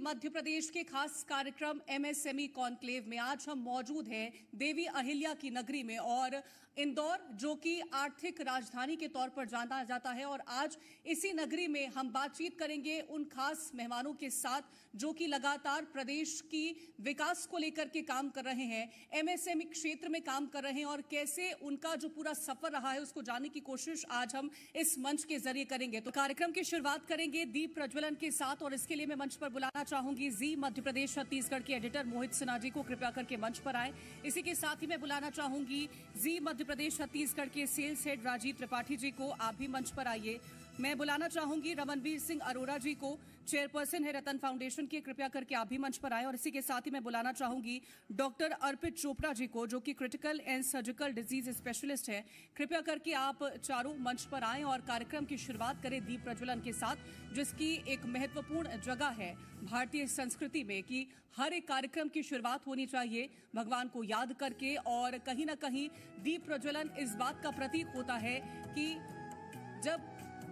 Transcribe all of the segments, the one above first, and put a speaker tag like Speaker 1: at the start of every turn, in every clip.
Speaker 1: मध्य प्रदेश के खास कार्यक्रम एमएसएमई कॉन्क्लेव में आज हम मौजूद हैं देवी अहिल्या की नगरी में और इंदौर जो कि आर्थिक राजधानी के तौर पर जाना जाता है। और आज इसी नगरी में हम बातचीत करेंगे उन खास मेहमानों के साथ जो कि लगातार प्रदेश की विकास को लेकर के काम कर रहे हैं, एमएसएमई क्षेत्र में काम कर रहे हैं और कैसे उनका जो पूरा सफर रहा है उसको जानने की कोशिश आज हम इस मंच के जरिए करेंगे। तो कार्यक्रम की शुरुआत करेंगे दीप प्रज्वलन के साथ और इसके लिए मैं मंच पर बुलाना चाहूंगी जी मध्य प्रदेश छत्तीसगढ़ के एडिटर मोहित सिन्हा जी को, कृपया करके मंच पर आए। इसी के साथ ही मैं बुलाना चाहूंगी जी मध्य प्रदेश छत्तीसगढ़ के सेल्स हेड राजीव त्रिपाठी जी को, आप भी मंच पर आइए। मैं बुलाना चाहूंगी रमनवीर सिंह अरोड़ा जी को, चेयरपर्सन है रतन फाउंडेशन के, कृपया करके आप भी मंच पर आए। और इसी के साथ ही मैं बुलाना चाहूंगी डॉक्टर अर्पित चोपड़ा जी को जो कि critical and surgical disease specialist है, कृपया करके आप चारों मंच पर आएं और कार्यक्रम की शुरुआत करें दीप प्रज्वलन के साथ, जिसकी एक महत्वपूर्ण जगह है भारतीय संस्कृति में कि हर एक कार्यक्रम की शुरुआत होनी चाहिए भगवान को याद करके। और कहीं ना कहीं दीप प्रज्वलन इस बात का प्रतीक होता है कि जब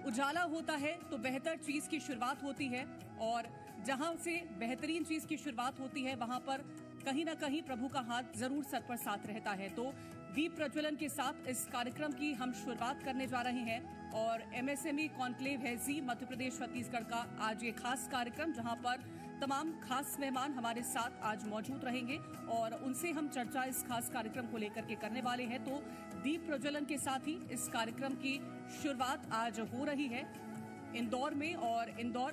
Speaker 1: उजाला होता है तो बेहतर चीज की शुरुआत होती है और जहां से बेहतरीन चीज की शुरुआत होती है वहां पर कहीं ना कहीं प्रभु का हाथ जरूर सर पर साथ रहता है। तो दीप प्रज्वलन के साथ इस कार्यक्रम की हम शुरुआत करने जा रहे हैं और एमएसएमई कॉन्क्लेव है जी मध्य प्रदेश छत्तीसगढ़ का आज ये खास कार्यक्रम जहां पर तमाम खास मेहमान हमारे साथ आज मौजूद रहेंगे और उनसे हम चर्चा इस खास कार्यक्रम को लेकर के करने वाले हैं। तो दीप प्रज्वलन के साथ ही इस कार्यक्रम की शुरुआत आज हो रही है इंदौर में, और इंदौर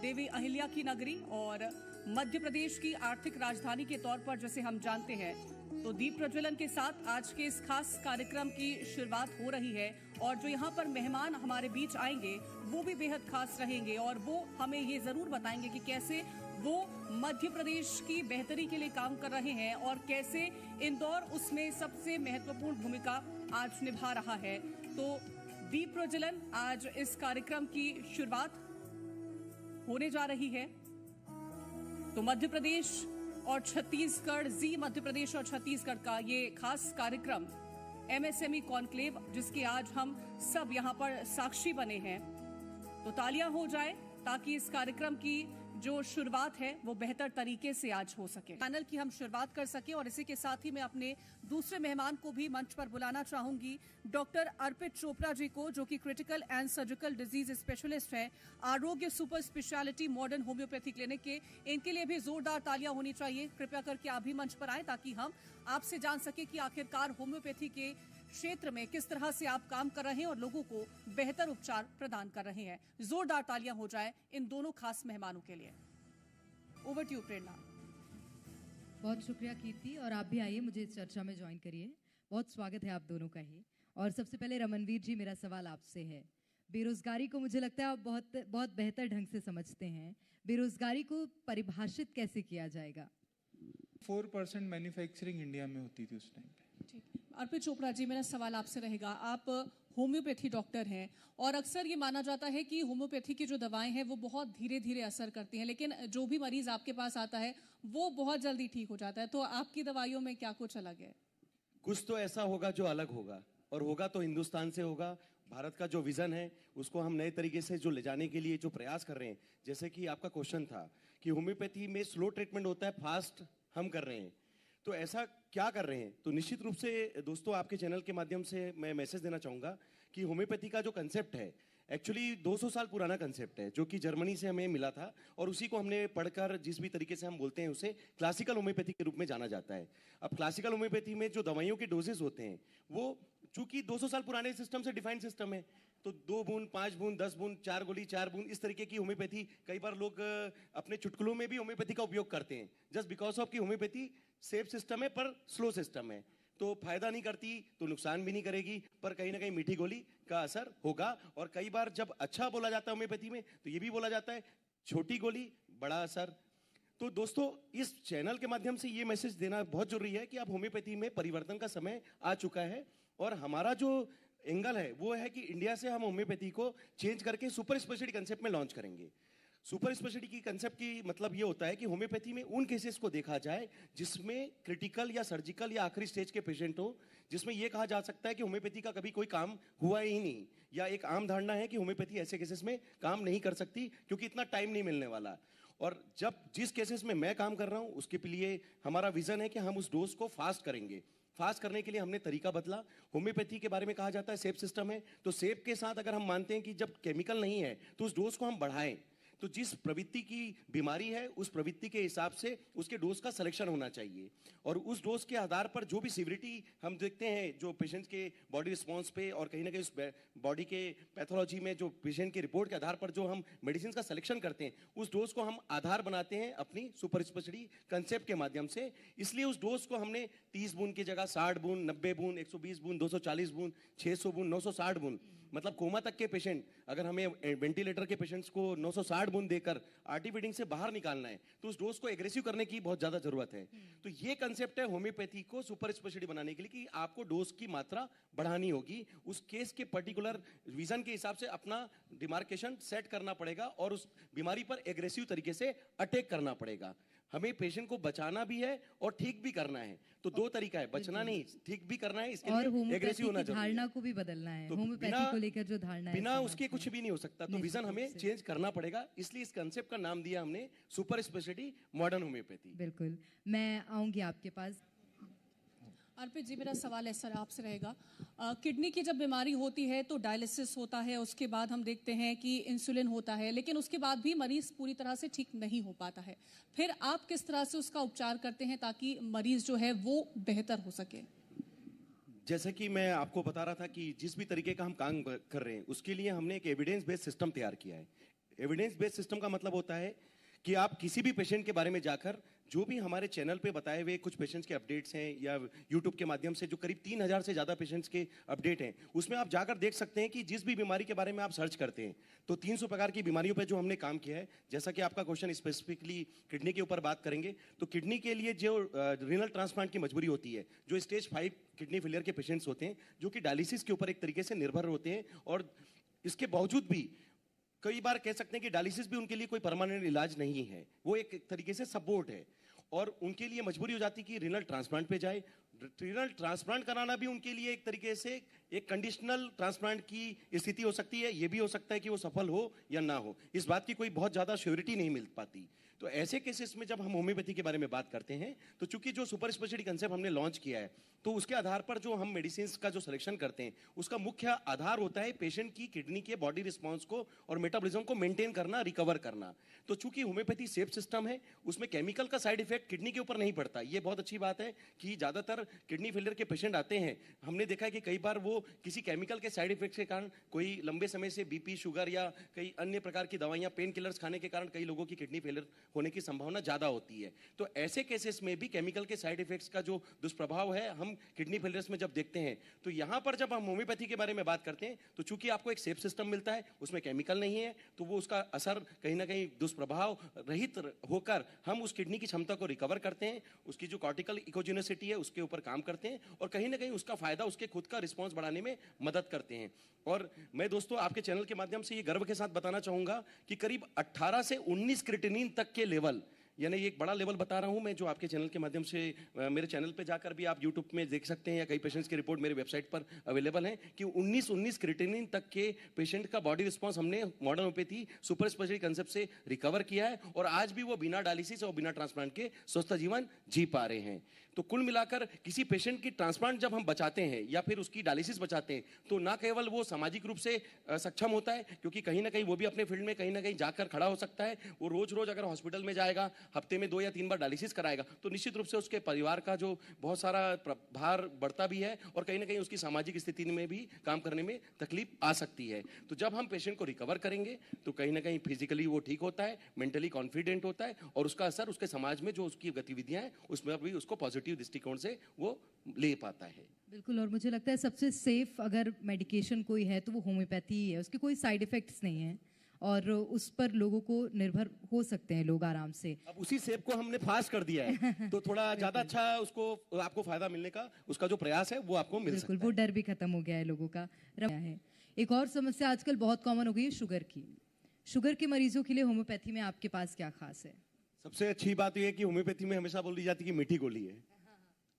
Speaker 1: देवी अहिल्या की नगरी और मध्य प्रदेश की आर्थिक राजधानी के तौर पर जैसे हम जानते हैं। तो दीप प्रज्वलन के साथ आज के इस खास कार्यक्रम की शुरुआत हो रही है और जो यहाँ पर मेहमान हमारे बीच आएंगे वो भी बेहद खास रहेंगे और वो हमें ये जरूर बताएंगे कि कैसे वो मध्य प्रदेश की बेहतरी के लिए काम कर रहे हैं और कैसे इंदौर उसमें सबसे महत्वपूर्ण भूमिका आज निभा रहा है। तो दीप प्रज्वलन आज इस कार्यक्रम की शुरुआत होने जा रही है। तो मध्य प्रदेश और छत्तीसगढ़, जी मध्य प्रदेश और छत्तीसगढ़ का ये खास कार्यक्रम एमएसएमई कॉन्क्लेव जिसके आज हम सब यहाँ पर साक्षी बने हैं, तो तालियां हो जाए ताकि इस कार्यक्रम की जो शुरुआत है वो बेहतर तरीके से आज हो सके, पैनल की हम शुरुआत कर सके। और इसी के साथ ही मैं अपने दूसरे मेहमान को भी मंच पर बुलाना चाहूंगी डॉक्टर अर्पित चोपड़ा जी को जो कि critical and surgical disease specialist है, आरोग्य super speciality modern homeopathy clinic के। इनके लिए भी जोरदार तालियां होनी चाहिए, कृपया करके आप भी मंच पर आए ताकि हम आपसे जान सके कि आखिरकार होम्योपैथी के क्षेत्र में किस तरह से आप काम कर रहे हैं और लोगों को बेहतर उपचार प्रदान कर रहे हैं। जोरदार तालियां हो जाए इन दोनों खास मेहमानों के लिए। ओवर टू यू प्रेरणा।
Speaker 2: बहुत शुक्रिया कीर्ति, और आप भी आइए मुझे इस चर्चा में ज्वाइन करिए। बहुत स्वागत है आप दोनों का ही। और सबसे पहले रमनवीर जी, मेरा सवाल आपसे है, बेरोजगारी को मुझे लगता है आप बहुत बेहतर ढंग से समझते हैं, बेरोजगारी को परिभाषित कैसे किया जाएगा?
Speaker 3: 4% मैन्युफैक्चरिंग इंडिया में होती थी उस टाइम पे।
Speaker 1: ठीक, अर्पित चोपड़ा जी, मेरा सवाल आपसे रहेगा, आप होम्योपैथी डॉक्टर हैं और अक्सर ये माना जाता है कि होम्योपैथी की जो दवाएं हैं वो बहुत धीरे धीरे असर करती हैं, लेकिन जो भी मरीज आपके पास आता है वो बहुत जल्दी ठीक हो जाता है, तो आपकी दवाइयों में क्या कुछ अलग है?
Speaker 4: कुछ तो ऐसा होगा जो अलग होगा, और होगा तो हिंदुस्तान से होगा। भारत का जो विजन है उसको हम नए तरीके से जो ले जाने के लिए जो प्रयास कर रहे हैं, जैसे कि आपका क्वेश्चन था कि होम्योपैथी में स्लो ट्रीटमेंट होता है, फास्ट हम कर रहे हैं, तो ऐसा क्या कर रहे हैं? तो निश्चित रूप से दोस्तों आपके चैनल के माध्यम से मैं मैसेज देना चाहूँगा कि होम्योपैथी का जो कंसेप्ट है एक्चुअली 200 साल पुराना कंसेप्ट है जो कि जर्मनी से हमें मिला था और उसी को हमने पढ़कर जिस भी तरीके से हम बोलते हैं उसे क्लासिकल होम्योपैथी के रूप में जाना जाता है। अब क्लासिकल होम्योपैथी में जो दवाइयों के डोजेस होते हैं वो चूंकि 200 साल पुराने सिस्टम से डिफाइंड सिस्टम है, तो 2 बूंद 5 बूंद 10 बूंद 4 गोली 4 बूंद इस तरीके की होम्योपैथी कई बार लोग अपने चुटकुलों में भी होम्योपैथी का उपयोग करते हैं जस्ट बिकॉज ऑफ की होम्योपैथी सेफ सिस्टम है पर स्लो सिस्टम है, तो फायदा नहीं करती तो नुकसान भी नहीं करेगी, पर कहीं ना कहीं मीठी गोली का असर होगा। और कई बार जब अच्छा बोला जाता है होम्योपैथी में तो ये भी बोला जाता है छोटी गोली बड़ा असर। तो दोस्तों इस चैनल के माध्यम से ये मैसेज देना बहुत जरूरी है कि अब होम्योपैथी में परिवर्तन का समय आ चुका है और हमारा जो एंगल है वो है कि इंडिया से हम होम्योपैथी को चेंज करके सुपर स्पेशलिटी कंसेप्ट में लॉन्च करेंगे। सुपर स्पेशलिटी की कंसेप्ट की मतलब ये होता है कि होम्योपैथी में उन केसेस को देखा जाए जिसमें क्रिटिकल या सर्जिकल या आखिरी स्टेज के पेशेंट हो, जिसमें यह कहा जा सकता है कि होम्योपैथी का कभी कोई काम हुआ ही नहीं, या एक आम धारणा है कि होम्योपैथी ऐसे केसेस में काम नहीं कर सकती क्योंकि इतना टाइम नहीं मिलने वाला। और जब जिस केसेस में मैं काम कर रहा हूं उसके लिए हमारा विजन है कि हम उस डोज को फास्ट करेंगे। फास्ट करने के लिए हमने तरीका बदला। होम्योपैथी के बारे में कहा जाता है सेप सिस्टम है, तो सेप के साथ अगर हम मानते हैं कि जब केमिकल नहीं है तो उस डोज को हम बढ़ाएं। तो जिस प्रवृत्ति की बीमारी है उस प्रवृत्ति के हिसाब से उसके डोज का सिलेक्शन होना चाहिए, और उस डोज के आधार पर जो भी सिविरिटी हम देखते हैं जो पेशेंट के बॉडी रिस्पॉन्स पे और कहीं ना कहीं उस बॉडी के पैथोलॉजी में जो पेशेंट के रिपोर्ट के आधार पर जो हम मेडिसिन का सिलेक्शन करते हैं उस डोज को हम आधार बनाते हैं अपनी सुपर स्पेशलिटी कंसेप्ट के माध्यम से। इसलिए उस डोज को हमने 30 बूंद की जगह 60 बूंद, 90 बूंद, 120 बूंद, 240 बूंद, 600 बूंद, 960 बूंद, मतलब कोमा तक के पेशेंट, अगर हमें वेंटिलेटर के पेशेंट्स को 960 बूंद देकर आरटी फीडिंग से बाहर निकालना है तो उस डोज को एग्रेसिव करने की बहुत ज्यादा जरूरत है। तो ये कंसेप्ट है होम्योपैथी को सुपर स्पेशलिटी बनाने के लिए कि आपको डोज की मात्रा बढ़ानी होगी, उस केस के पर्टिकुलर विजन के हिसाब से अपना डिमार्केशन सेट करना पड़ेगा और उस बीमारी पर एग्रेसिव तरीके से अटैक करना पड़ेगा। हमें पेशेंट को बचाना भी है और ठीक भी करना है, तो दो तरीका है, बचना नहीं, ठीक भी करना है। इसके
Speaker 2: और
Speaker 4: लिए एग्रेसिव होना
Speaker 2: होम्योपैथी की
Speaker 4: जरूरी है।
Speaker 2: धारणा को भी बदलना है।
Speaker 4: तो
Speaker 2: होम्योपैथी को लेकर जो धारणा है
Speaker 4: बिना
Speaker 2: समाज
Speaker 4: उसके
Speaker 2: में।
Speaker 4: कुछ भी नहीं हो सकता, तो
Speaker 2: निश्चित
Speaker 4: विजन
Speaker 2: रूप
Speaker 4: हमें
Speaker 2: से।
Speaker 4: चेंज करना पड़ेगा। इसलिए इस कंसेप्ट का नाम दिया हमने सुपर स्पेशलिटी मॉडर्न होम्योपैथी।
Speaker 2: बिल्कुल, मैं आऊंगी आपके पास।
Speaker 1: अर्पित जी, मेरा सवाल ऐसा आपसे रहेगा, किडनी की जब बीमारी होती है तो डायलिसिस होता है, उसके बाद हम देखते हैं कि इंसुलिन होता है, लेकिन उसके बाद भी मरीज पूरी तरह से ठीक नहीं हो पाता है। फिर आप किस तरह से उसका उपचार करते हैं ताकि मरीज जो है वो बेहतर हो सके?
Speaker 4: जैसे कि मैं आपको बता रहा था कि जिस भी तरीके का हम काम कर रहे हैं उसके लिए हमने एक एविडेंस बेस्ड सिस्टम तैयार किया है। एविडेंस बेस्ड सिस्टम का मतलब होता है कि आप किसी भी पेशेंट के बारे में जाकर जो भी हमारे चैनल पे बताए हुए कुछ पेशेंट्स के अपडेट्स हैं या यूट्यूब के माध्यम से जो करीब 3000 से ज़्यादा पेशेंट्स के अपडेट हैं, उसमें आप जाकर देख सकते हैं कि जिस भी बीमारी के बारे में आप सर्च करते हैं तो 300 प्रकार की बीमारियों पे जो हमने काम किया है। जैसा कि आपका क्वेश्चन स्पेसिफिकली किडनी के ऊपर बात करेंगे, तो किडनी के लिए जो रीनल ट्रांसप्लांट की मजबूरी होती है, जो स्टेज 5 किडनी फेलियर के पेशेंट्स होते हैं जो कि डायलिसिस के ऊपर एक तरीके से निर्भर होते हैं, और इसके बावजूद भी कई बार कह सकते हैं कि डायलिसिस भी उनके लिए कोई परमानेंट इलाज नहीं है, वो एक तरीके से सपोर्ट है, और उनके लिए मजबूरी हो जाती है कि रीनल ट्रांसप्लांट पे जाए। रीनल ट्रांसप्लांट कराना भी उनके लिए एक तरीके से एक कंडीशनल ट्रांसप्लांट की स्थिति हो सकती है। ये भी हो सकता है कि वो सफल हो या ना हो, इस बात की कोई बहुत ज्यादा श्योरिटी नहीं मिल पाती। तो ऐसे केसेस में जब हम होम्योपैथी के बारे में बात करते हैं तो चूंकि जो सुपर स्पेशलिटी कंसेप्ट हमने लॉन्च किया है तो उसके आधार पर जो हम मेडिसिन का जो सिलेक्शन करते हैं उसका मुख्य आधार होता है पेशेंट की किडनी के बॉडी रिस्पॉन्स को और मेटाबॉलिज्म को मेंटेन करना, रिकवर करना। तो चूंकि होम्योपैथी सेफ सिस्टम है उसमें केमिकल का साइड इफेक्ट किडनी के ऊपर नहीं पड़ता। ये बहुत अच्छी बात है कि ज्यादातर किडनी फेलियर के पेशेंट आते हैं, हमने देखा है कि कई बार वो किसी केमिकल के साइड इफेक्ट के कारण कोई लंबे समय से बीपी, शुगर या कई अन्य प्रकार की दवाइयां, पेन किलर्स खाने के कारण कई लोगों की किडनी फेलियर होने की संभावना ज्यादा होती है। तो ऐसे केसेस में भी केमिकल के साइड इफेक्ट्स का जो दुष्प्रभाव है हम किडनी फेलियर्स में जब देखते हैं, तो यहां पर जब हम होम्योपैथी के बारे में बात करते हैं तो चूंकि आपको एक सेफ सिस्टम मिलता है, उसमें केमिकल नहीं है, तो वो उसका असर कहीं ना कहीं दुष्प्रभाव रहित होकर हम उस किडनी की क्षमता को रिकवर करते हैं, उसकी जो कॉर्टिकल इकोजेनेसिटी है उसके ऊपर काम करते हैं, और कहीं ना कहीं उसका फायदा उसके खुद का रिस्पॉन्स बढ़ाने में मदद करते हैं। और मैं दोस्तों आपके चैनल के माध्यम से ये गर्व के साथ बताना चाहूंगा कि करीब 18 से 19 क्रिएटिनिन तक के लेवल, यानी ये एक बड़ा लेवल बता रहा हूं मैं, जो आपके चैनल के माध्यम से मेरे चैनल पे जाकर भी आप यूट्यूब में देख सकते हैं या कई पेशेंट्स की रिपोर्ट मेरे वेबसाइट पर अवेलेबल है कि 19 क्रिएटिनिन तक के पेशेंट का बॉडी रिस्पांस हमने modern homeopathy super speciality concept से रिकवर किया है, और आज भी वो बिना डायलिसिस और बिना ट्रांसप्लांट के स्वस्थ जीवन जी पा रहे हैं। तो कुल मिलाकर किसी पेशेंट की ट्रांसप्लांट जब हम बचाते हैं या फिर उसकी डायलिसिस बचाते हैं तो ना केवल वो सामाजिक रूप से सक्षम होता है, क्योंकि कहीं ना कहीं वो भी अपने फील्ड में कहीं ना कहीं जाकर खड़ा हो सकता है। वो रोज रोज अगर हॉस्पिटल में जाएगा, हफ्ते में 2 या 3 बार डायलिसिस कराएगा, तो निश्चित रूप से उसके परिवार का जो बहुत सारा भार बढ़ता भी है और कहीं ना कहीं उसकी सामाजिक स्थिति में भी काम करने में तकलीफ आ सकती है। तो जब हम पेशेंट को रिकवर करेंगे तो कहीं ना कहीं फिजिकली वो ठीक होता है, मेंटली कॉन्फिडेंट होता है, और उसका असर उसके समाज में जो उसकी गतिविधियां हैं उसमें भी उसको पॉजिटिव दृष्टिकोण से वो ले पाता है।
Speaker 2: बिल्कुल, और मुझे लगता है सबसे सेफ अगर मेडिकेशन कोई है तो वो होम्योपैथी ही है। उसके कोई साइड इफेक्ट्स नहीं है और उस पर लोगों को निर्भर हो सकते हैं लोग आराम से।
Speaker 4: अब उसी सेब को हमने फास्ट कर दिया है तो थोड़ा ज्यादा अच्छा उसको आपको फायदा मिलने का उसका जो प्रयास है वो आपको मिल सकता
Speaker 2: बिल्कुल, वो डर भी खत्म हो गया है लोगों का। है एक और समस्या आजकल बहुत कॉमन हो गई है, शुगर की। शुगर के मरीजों के लिए होम्योपैथी में आपके पास क्या खास है?
Speaker 4: सबसे अच्छी बात यह है कि होम्योपैथी में हमेशा बोली जाती है कि मीठी गोली है,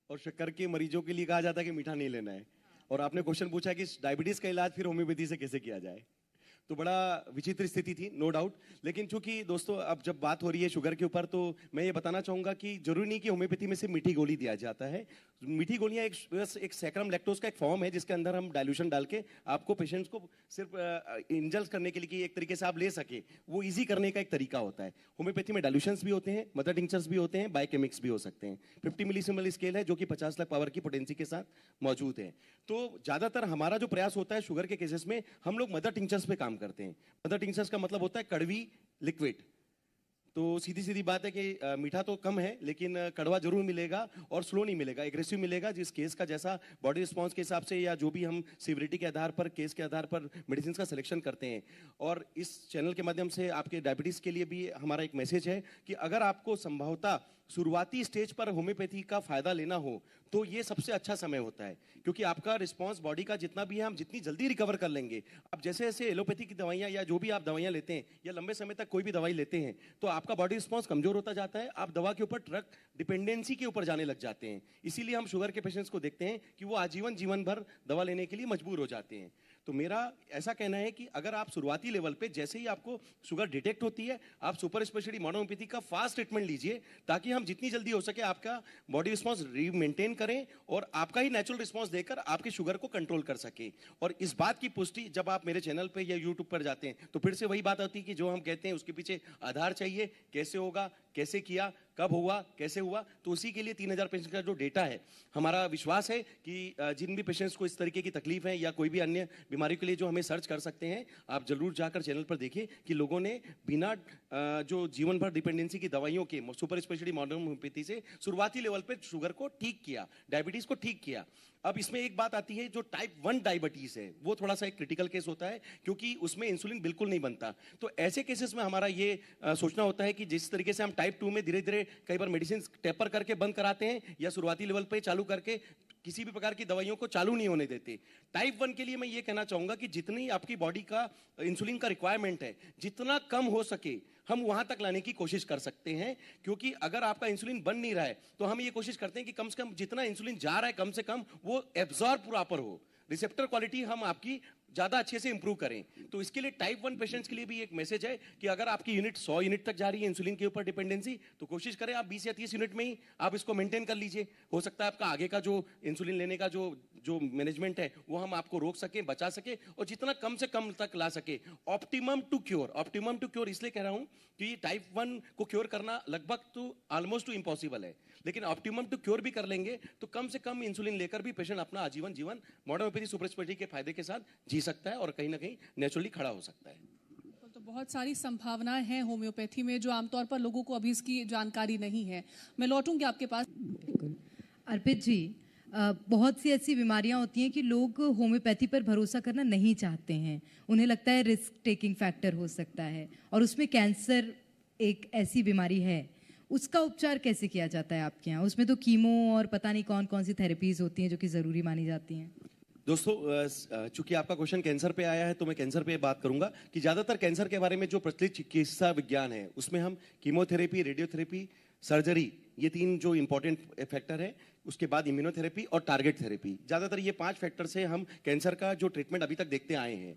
Speaker 4: और शक्कर के मरीजों के लिए कहा जाता है कि मीठा नहीं लेना है। और आपने क्वेश्चन पूछा कि डायबिटीज का इलाज फिर होम्योपैथी से कैसे किया जाए, तो बड़ा विचित्र स्थिति थी, नो डाउट। लेकिन चूंकि दोस्तों अब जब बात हो रही है शुगर के ऊपर, तो मैं ये बताना चाहूंगा कि जरूरी नहीं कि होम्योपैथी में से मीठी गोली दिया जाता है। मीठी गोलियां एक सैकरम लैक्टोज का एक फॉर्म है, जिसके अंदर हम डाइल्यूशन डाल के आपको पेशेंट्स को सिर्फ इंजल्स करने के लिए कि एक तरीके से आप ले सके, वो इजी करने का एक तरीका होता है। होम्योपैथी में डाइल्यूशंस भी होते हैं, मदर टिंचर्स भी होते हैं, बायोकेमिक्स भी हो सकते हैं। 50 मिलीसिमल स्केल है जो कि 50 लाख पावर की पोटेंसी के साथ मौजूद है। तो ज्यादातर हमारा जो प्रयास होता है शुगर के केसेस में, हम लोग मदर टिंचर्स पे काम करते हैं। मदर टिंचर्स का मतलब होता है कड़वी लिक्विड। तो सीधी सीधी बात है कि मीठा तो कम है, लेकिन कड़वा जरूर मिलेगा और स्लो नहीं मिलेगा, एग्रेसिव मिलेगा। जिस केस का जैसा बॉडी रिस्पांस के हिसाब से, या जो भी हम सिविरिटी के आधार पर, केस के आधार पर मेडिसिन का सिलेक्शन करते हैं। और इस चैनल के माध्यम से आपके डायबिटीज के लिए भी हमारा एक मैसेज है कि अगर आपको संभवतः शुरुआती स्टेज पर होम्योपैथी का फायदा लेना हो, तो ये सबसे अच्छा समय होता है, क्योंकि आपका रिस्पांस बॉडी का जितना भी है, हम जितनी जल्दी रिकवर कर लेंगे। अब जैसे जैसे एलोपैथी की दवाइयां या जो भी आप दवाइयां लेते हैं, या लंबे समय तक कोई भी दवाई लेते हैं, तो आपका बॉडी रिस्पांस कमजोर होता जाता है, आप दवा के ऊपर ट्रक डिपेंडेंसी के ऊपर जाने लग जाते हैं। इसीलिए हम शुगर के पेशेंट्स को देखते हैं कि वो आजीवन जीवन भर दवा लेने के लिए मजबूर हो जाते हैं। तो मेरा ऐसा कहना है कि अगर आप शुरुआती लेवल पे जैसे ही आपको शुगर डिटेक्ट होती है, आप सुपर स्पेशलिटी मॉडर्न होम्योपैथी का फास्ट ट्रीटमेंट लीजिए, ताकि हम जितनी जल्दी हो सके आपका बॉडी रिस्पांस मेंटेन करें और आपका ही नेचुरल रिस्पांस देकर आपके शुगर को कंट्रोल कर सके। और इस बात की पुष्टि जब आप मेरे चैनल पे या यूट्यूब पर जाते हैं, तो फिर से वही बात आती है कि जो हम कहते हैं उसके पीछे आधार चाहिए, कैसे होगा, कैसे किया, कब हुआ, कैसे हुआ। तो उसी के लिए 3000 पेशेंट का जो डेटा है, हमारा विश्वास है कि जिन भी पेशेंट्स को इस तरीके की तकलीफ है या कोई भी अन्य बीमारी के लिए जो हमें सर्च कर सकते हैं, आप जरूर जाकर चैनल पर देखिए कि लोगों ने बिना जो जीवन भर डिपेंडेंसी की दवाइयों के सुपर स्पेशलिटी मॉडर्न होम्योपैथी से शुरुआती लेवल पे शुगर को ठीक किया, डायबिटीज को ठीक किया। अब इसमें एक बात आती है, जो टाइप 1 डायबिटीज है वो थोड़ा सा एक क्रिटिकल केस होता है, क्योंकि उसमें इंसुलिन बिल्कुल नहीं बनता। तो ऐसे केसेस में हमारा ये सोचना होता है कि जिस तरीके से हम टाइप 2 में धीरे धीरे कई बार मेडिसिन टेपर करके बंद कराते हैं, या शुरुआती लेवल पे चालू करके किसी भी प्रकार की दवाइयों को चालू नहीं होने देते। टाइप 1 के लिए मैं ये कहना चाहूंगा कि जितनी आपकी बॉडी का इंसुलिन का रिक्वायरमेंट है, जितना कम हो सके हम वहां तक लाने की कोशिश कर सकते हैं। क्योंकि अगर आपका इंसुलिन बन नहीं रहा है, तो हम ये कोशिश करते हैं कि कम से कम जितना इंसुलिन जा रहा है, कम से कम वो एब्जॉर्ब प्रॉपर हो, रिसेप्टर क्वालिटी हम आपकी ज्यादा अच्छे से इंप्रूव करें। तो इसके लिए टाइप 1 पेशेंट्स के लिए भी एक मैसेज है कि अगर आपकी यूनिट 100 यूनिट तक जा रही है इंसुलिन के ऊपर डिपेंडेंसी, तो कोशिश करें आप 20 या 30 यूनिट में ही आप इसको मेंटेन कर लीजिए। हो सकता है आपका आगे का जो इंसुलिन लेने का जो मैनेजमेंट है, वो हम आपको रोक सके, बचा सके, और जितना कम से कम तक ला सके। ऑप्टिमम टू क्योर इसलिए कह रहा हूं कि टाइप 1 को क्योर करना लगभग तो ऑलमोस्ट टू इम्पॉसिबल है, लेकिन ऑप्टिमम टू क्योर भी कर लेंगे तो कम से कम इंसुलिन लेकर भी पेशेंट अपना आजीवन जीवन मॉडर्न होम्योपैथी सुपर स्पेशलिटी के फायदे के साथ जी सकता है, और कहीं ना कहीं नेचुरली खड़ा हो सकता है।
Speaker 1: तो बहुत सारी संभावनाएं हैं होम्योपैथी में, जो आमतौर पर लोगों को अभी इसकी जानकारी नहीं है। मैं लौटूंगी आपके पास।
Speaker 2: अर्पित जी, बहुत सी ऐसी बीमारियां होती हैं कि लोग होम्योपैथी पर भरोसा करना नहीं चाहते हैं। उन्हें लगता है रिस्क टेकिंग फैक्टर हो सकता है, और उसमें कैंसर एक ऐसी बीमारी है। उसका उपचार कैसे किया जाता है आपके यहाँ? उसमें तो कीमो और पता नहीं कौन कौन सी थेरेपीज होती हैं जो कि ज़रूरी मानी जाती हैं।
Speaker 4: दोस्तों, चूंकि आपका क्वेश्चन कैंसर पे आया है, तो मैं कैंसर पे बात करूंगा कि ज्यादातर कैंसर के बारे में जो प्रचलित चिकित्सा विज्ञान है, उसमें हम कीमोथेरेपी, रेडियोथेरेपी, सर्जरी, ये 3 जो इंपॉर्टेंट फैक्टर है, उसके बाद इम्यूनोथेरेपी और टारगेट थेरेपी, ज्यादातर ये 5 फैक्टर से हम कैंसर का जो ट्रीटमेंट अभी तक देखते आए हैं।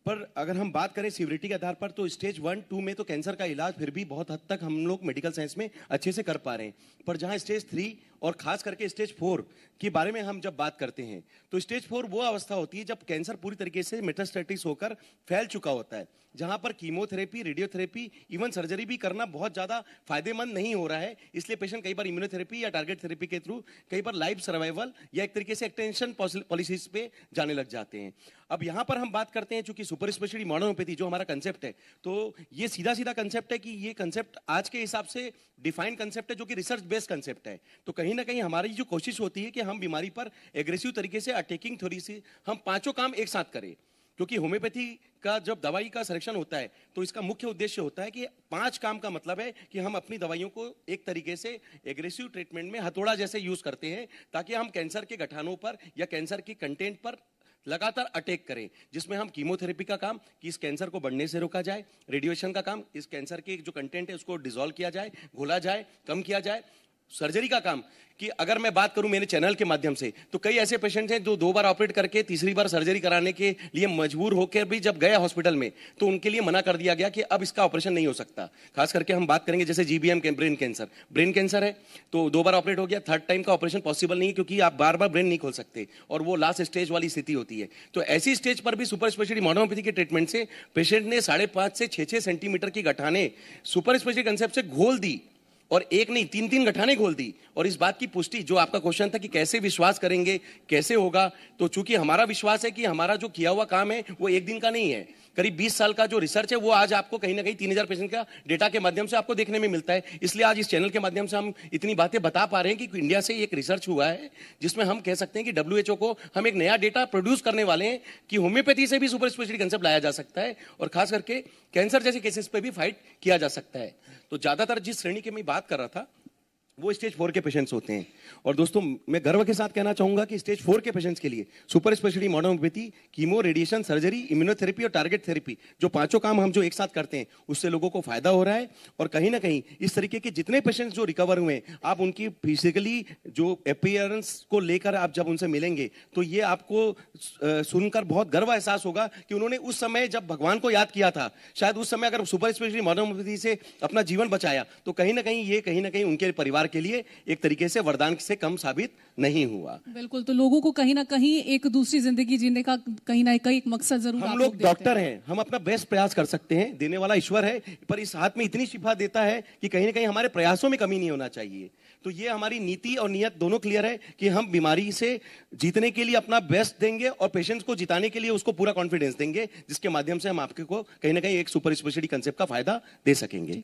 Speaker 4: पर अगर हम बात करें सीवरिटी के आधार पर, तो स्टेज 1, 2 में तो कैंसर का इलाज फिर भी बहुत हद तक हम लोग मेडिकल साइंस में अच्छे से कर पा रहे हैं। पर जहां स्टेज 3 और खास करके स्टेज 4 के बारे में हम जब बात करते हैं, तो स्टेज 4 वो अवस्था होती है जब कैंसर पूरी तरीके से मेटास्टेटिस होकर फैल चुका होता है, जहां पर कीमोथेरेपी, रेडियोथेरेपी, इवन सर्जरी भी करना बहुत ज्यादा फायदेमंद नहीं हो रहा है। इसलिए पेशेंट कई बार इम्यूनोथेरेपी या टारगेट थेरेपी के थ्रू कई बार लाइफ सर्वाइवल या एक तरीके से एक्सटेंशन पॉलिसीज पे जाने लग जाते हैं। अब यहां पर हम बात करते हैं, चूंकि सुपर स्पेशलिटी मॉडर्न होम्योपैथी जो हमारा कंसेप्ट है, तो ये सीधा सीधा कंसेप्ट है कि ये कंसेप्ट आज के हिसाब से डिफाइंड कंसेप्ट है, जो कि रिसर्च बेस्ड कंसेप्ट है। तो कहीं ना कहीं हमारी जो कोशिश होती है कि हम बीमारी पर एग्रेसिव तरीके से अटैकिंग थ्योरी से हम 5 काम एक साथ करें। क्योंकि होम्योपैथी का जब दवाई का सिलेक्शन होता है, तो इसका मुख्य उद्देश्य होता है कि 5 काम का मतलब है कि हम अपनी दवाइयों को एक तरीके से एग्रेसिव ट्रीटमेंट में हथौड़ा जैसे यूज करते हैं, ताकि हम कैंसर के गठानों पर या कैंसर के कंटेंट पर लगातार अटैक करें। जिसमें हम कीमोथेरेपी का काम कि इस कैंसर को बढ़ने से रोका जाए, रेडिएशन का काम इस कैंसर के जो कंटेंट है उसको डिसॉल्व किया जाए, घोला जाए, कम किया जाए, सर्जरी का काम कि अगर मैं बात करूं मेरे चैनल के माध्यम से, तो कई ऐसे पेशेंट्स हैं जो 2 बार ऑपरेट करके तीसरी बार सर्जरी कराने के लिए मजबूर होकर भी जब गए हॉस्पिटल में तो उनके लिए मना कर दिया गया कि अब इसका ऑपरेशन नहीं हो सकता। खास करके हम बात करेंगे जैसे जीबीएम ब्रेन कैंसर है, तो 2 बार ऑपरेट हो गया, थर्ड टाइम का ऑपरेशन पॉसिबल नहीं है क्योंकि आप बार बार ब्रेन नहीं खोल सकते और वो लास्ट स्टेज वाली स्थिति होती है। तो ऐसी स्टेज पर भी सुपर स्पेशलिटी मॉडर्न होम्योपैथी के ट्रीटमेंट से पेशेंट ने 5.5 से 6 सेंटीमीटर की गठाने सुपर स्पेशलिटी कंसेप्ट से घोल दी, और एक नहीं 3 गठाने खोल दी। और इस बात की पुष्टि, जो आपका क्वेश्चन था कि कैसे विश्वास करेंगे, कैसे होगा, तो चूंकि हमारा विश्वास है कि हमारा जो किया हुआ काम है वो एक दिन का नहीं है, करीब 20 साल का जो रिसर्च है वो आज आपको कहीं ना कहीं 3000 पेशेंट का डेटा के माध्यम से आपको देखने में मिलता है। इसलिए आज इस चैनल के माध्यम से हम इतनी बातें बता पा रहे हैं कि इंडिया से एक रिसर्च हुआ है जिसमें हम कह सकते हैं कि WHO को हम एक नया डेटा प्रोड्यूस करने वाले हैं कि होम्योपैथी से भी सुपर स्पेशलिटी कंसेप्ट लाया जा सकता है और खास करके कैंसर जैसे केसेस पे भी फाइट किया जा सकता है। तो ज्यादातर जिस श्रेणी की मैं बात कर रहा था वो स्टेज 4 के पेशेंट्स होते हैं। और दोस्तों मैं गर्व के साथ कहना चाहूंगा कि स्टेज 4 के पेशेंट्स के लिए super speciality modern homeopathy, chemo, radiation, surgery, immunotherapy और टारगेट थेरेपी, जो 5 काम हम जो एक साथ करते हैं उससे लोगों को फायदा हो रहा है। और कहीं ना कहीं इस तरीके के जितने पेशेंट्स जो रिकवर हुए हैं, आप उनकी फिजिकली जो अपीयरेंस को लेकर आप जब उनसे मिलेंगे तो ये आपको सुनकर बहुत गर्व एहसास होगा कि उन्होंने उस समय जब भगवान को याद किया था, शायद उस समय अगर सुपर स्पेशलिटी मॉडर्न होम्योपैथी से अपना जीवन बचाया तो कहीं ना कहीं उनके परिवार के लिए एक तरीके से वरदान से कम साबित नहीं हुआ।
Speaker 1: बिल्कुल, तो लोगों को कहीं ना कहीं एक दूसरी जिंदगी जीने का कहीं ना कहीं एक मकसद जरूर
Speaker 4: हम लोग डॉक्टर हैं, हम अपना बेस्ट प्रयास कर सकते हैं, देने वाला ईश्वर है, पर इस हाथ में इतनी शिफा देता है कि कहीं ना कहीं हमारे प्रयासों में कमी नहीं होना चाहिए। तो ये हमारी नीति और नियत दोनों क्लियर है कि हम बीमारी से जीतने के लिए अपना बेस्ट देंगे और पेशेंट्स को जिताने के लिए उसको पूरा कॉन्फिडेंस देंगे, जिसके माध्यम से हम आपको कहीं ना कहीं एक सुपर स्पेशलिटी कंसेप्ट का फायदा दे सकेंगे।